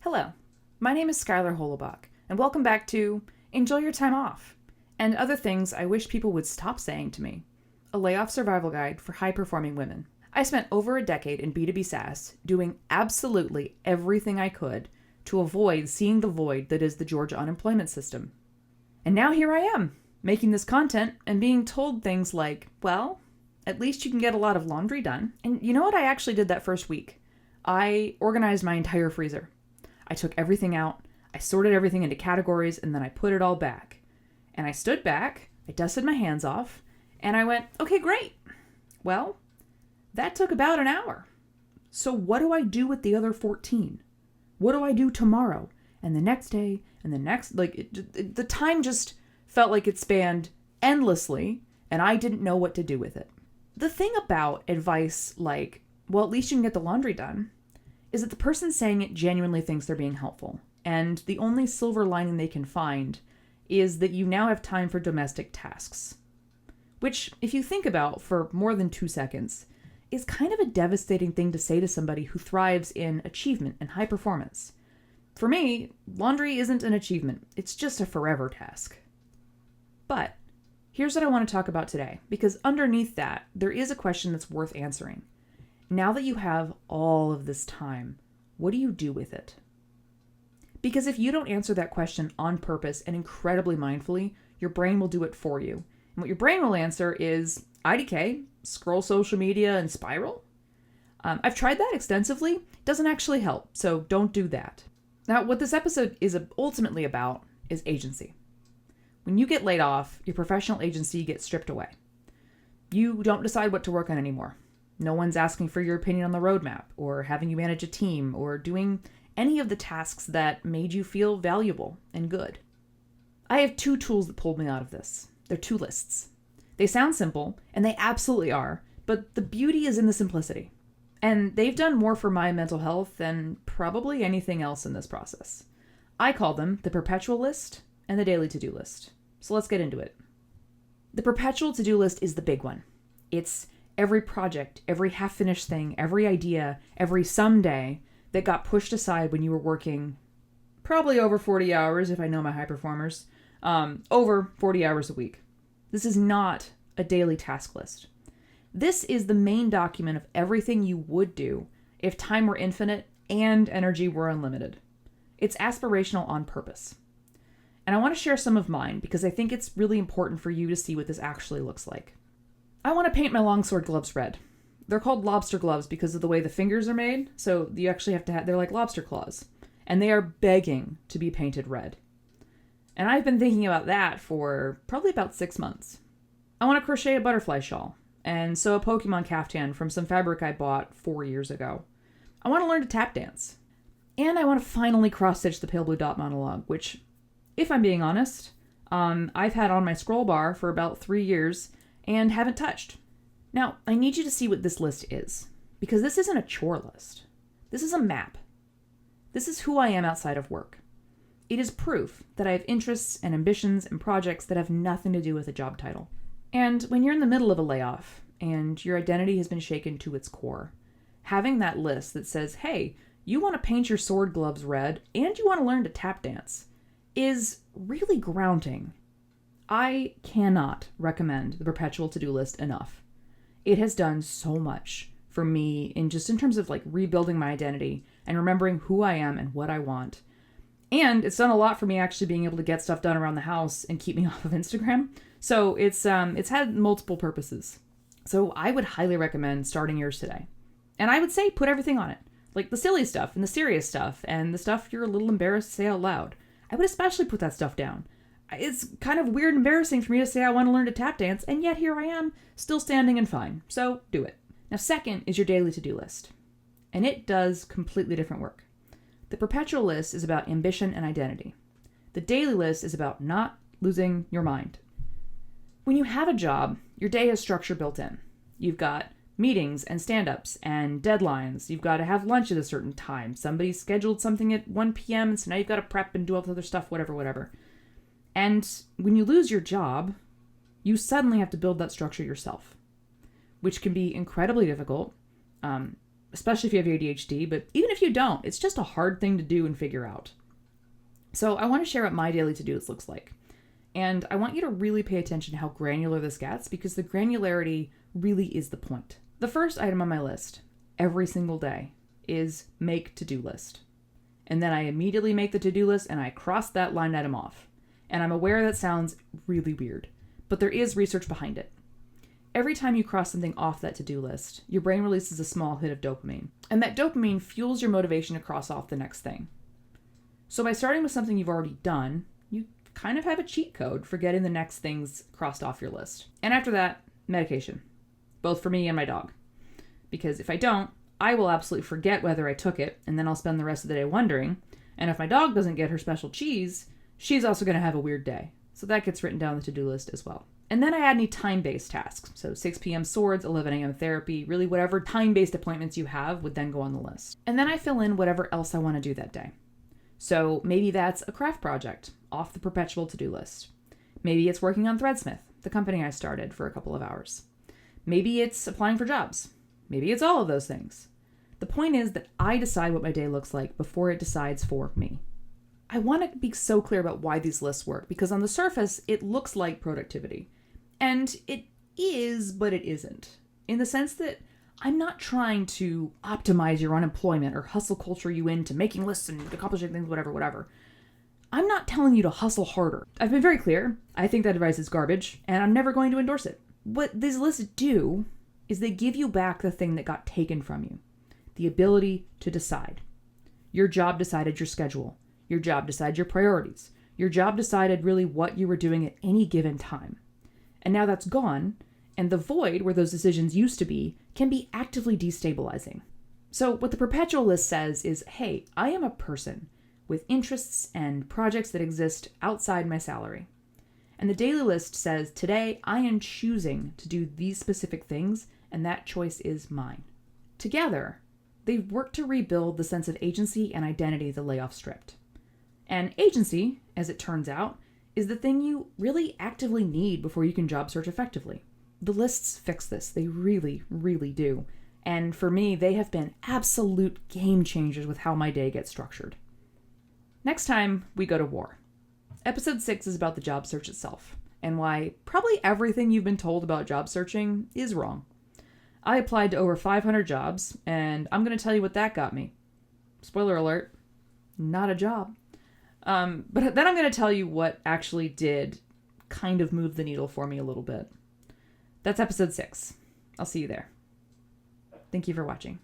Hello, my name is Skyler Holobach, and welcome back to Enjoy Your Time Off, and other things I wish people would stop saying to me, a layoff survival guide for high-performing women. I spent over a decade in B2B SaaS doing absolutely everything I could to avoid seeing the void that is the Georgia unemployment system. And now here I am, making this content and being told things like, well, at least you can get a lot of laundry done. And you know what I actually did that first week? I organized my entire freezer. I took everything out, I sorted everything into categories, and then I put it all back. And I stood back, I dusted my hands off, and I went, okay, great. Well, that took about an hour. So what do I do with the other 14? What do I do tomorrow? And the next day, and the next, the time just felt like it spanned endlessly, and I didn't know what to do with it. The thing about advice like, well, at least you can get the laundry done, is that the person saying it genuinely thinks they're being helpful. And the only silver lining they can find is that you now have time for domestic tasks. Which, if you think about for more than 2 seconds, is kind of a devastating thing to say to somebody who thrives in achievement and high performance. For me, laundry isn't an achievement. It's just a forever task. But here's what I want to talk about today, because underneath that, there is a question that's worth answering. Now that you have all of this time, what do you do with it? Because if you don't answer that question on purpose and incredibly mindfully, your brain will do it for you. And what your brain will answer is IDK, scroll social media, and spiral. I've tried that extensively. It doesn't actually help, so don't do that. Now, what this episode is ultimately about is agency. When you get laid off, your professional agency gets stripped away. You don't decide what to work on anymore. No one's asking for your opinion on the roadmap, or having you manage a team, or doing any of the tasks that made you feel valuable and good. I have 2 tools that pulled me out of this. They're 2 lists. They sound simple, and they absolutely are, but the beauty is in the simplicity. And they've done more for my mental health than probably anything else in this process. I call them the perpetual list and the daily to-do list. So let's get into it. The perpetual to-do list is the big one. It's every project, every half-finished thing, every idea, every someday that got pushed aside when you were working probably over 40 hours, if I know my high performers, over 40 hours a week. This is not a daily task list. This is the main document of everything you would do if time were infinite and energy were unlimited. It's aspirational on purpose. And I want to share some of mine because I think it's really important for you to see what this actually looks like. I want to paint my longsword gloves red. They're called lobster gloves because of the way the fingers are made, so you actually have to have, they're like lobster claws. And they are begging to be painted red. And I've been thinking about that for probably about 6 months. I want to crochet a butterfly shawl and sew a Pokemon caftan from some fabric I bought 4 years ago. I want to learn to tap dance. And I want to finally cross-stitch the Pale Blue Dot monologue, which, if I'm being honest, I've had on my scroll bar for about 3 years and haven't touched. Now, I need you to see what this list is, because this isn't a chore list. This is a map. This is who I am outside of work. It is proof that I have interests and ambitions and projects that have nothing to do with a job title. And when you're in the middle of a layoff and your identity has been shaken to its core, having that list that says, hey, you want to paint your sword gloves red and you want to learn to tap dance is really grounding. I cannot recommend the perpetual to-do list enough. It has done so much for me in terms of like rebuilding my identity and remembering who I am and what I want. And it's done a lot for me actually being able to get stuff done around the house and keep me off of Instagram. So it's had multiple purposes. So I would highly recommend starting yours today. And I would say put everything on it. Like the silly stuff and the serious stuff and the stuff you're a little embarrassed to say out loud. I would especially put that stuff down. It's kind of weird and embarrassing for me to say I want to learn to tap dance, and yet here I am, still standing and fine. So do it. Now, second is your daily to-do list. And it does completely different work. The perpetual list is about ambition and identity. The daily list is about not losing your mind. When you have a job, your day has structure built in. You've got meetings and stand-ups and deadlines. You've got to have lunch at a certain time. Somebody scheduled something at 1 p.m., and so now you've got to prep and do all the other stuff, whatever. And when you lose your job, you suddenly have to build that structure yourself, which can be incredibly difficult, especially if you have ADHD, but even if you don't, it's just a hard thing to do and figure out. So I want to share what my daily to-do list looks like. And I want you to really pay attention to how granular this gets, because the granularity really is the point. The first item on my list every single day is make to-do list. And then I immediately make the to-do list and I cross that line item off. And I'm aware that sounds really weird, but there is research behind it. Every time you cross something off that to-do list, your brain releases a small hit of dopamine. And that dopamine fuels your motivation to cross off the next thing. So by starting with something you've already done, you kind of have a cheat code for getting the next things crossed off your list. And after that, medication, both for me and my dog. Because if I don't, I will absolutely forget whether I took it, and then I'll spend the rest of the day wondering. And if my dog doesn't get her special cheese, she's also going to have a weird day. So that gets written down on the to-do list as well. And then I add any time-based tasks. So 6 p.m. swords, 11 a.m. therapy, really whatever time-based appointments you have would then go on the list. And then I fill in whatever else I want to do that day. So maybe that's a craft project off the perpetual to-do list. Maybe it's working on Threadsmith, the company I started, for a couple of hours. Maybe it's applying for jobs. Maybe it's all of those things. The point is that I decide what my day looks like before it decides for me. I want to be so clear about why these lists work, because on the surface, it looks like productivity. And it is, but it isn't. In the sense that I'm not trying to optimize your unemployment or hustle culture you into making lists and accomplishing things, whatever. I'm not telling you to hustle harder. I've been very clear. I think that advice is garbage, and I'm never going to endorse it. What these lists do is they give you back the thing that got taken from you. The ability to decide. Your job decided your schedule. Your job decided your priorities. Your job decided really what you were doing at any given time. And now that's gone, and the void where those decisions used to be can be actively destabilizing. So what the perpetual list says is, hey, I am a person with interests and projects that exist outside my salary. And the daily list says, today I am choosing to do these specific things, and that choice is mine. Together, they've worked to rebuild the sense of agency and identity the layoff stripped. And agency, as it turns out, is the thing you really actively need before you can job search effectively. The lists fix this. They really, really do. And for me, they have been absolute game changers with how my day gets structured. Next time, we go to war. Episode 6 is about the job search itself, and why probably everything you've been told about job searching is wrong. I applied to over 500 jobs, and I'm going to tell you what that got me. Spoiler alert, not a job. But then I'm going to tell you what actually did kind of move the needle for me a little bit. That's episode 6. I'll see you there. Thank you for watching.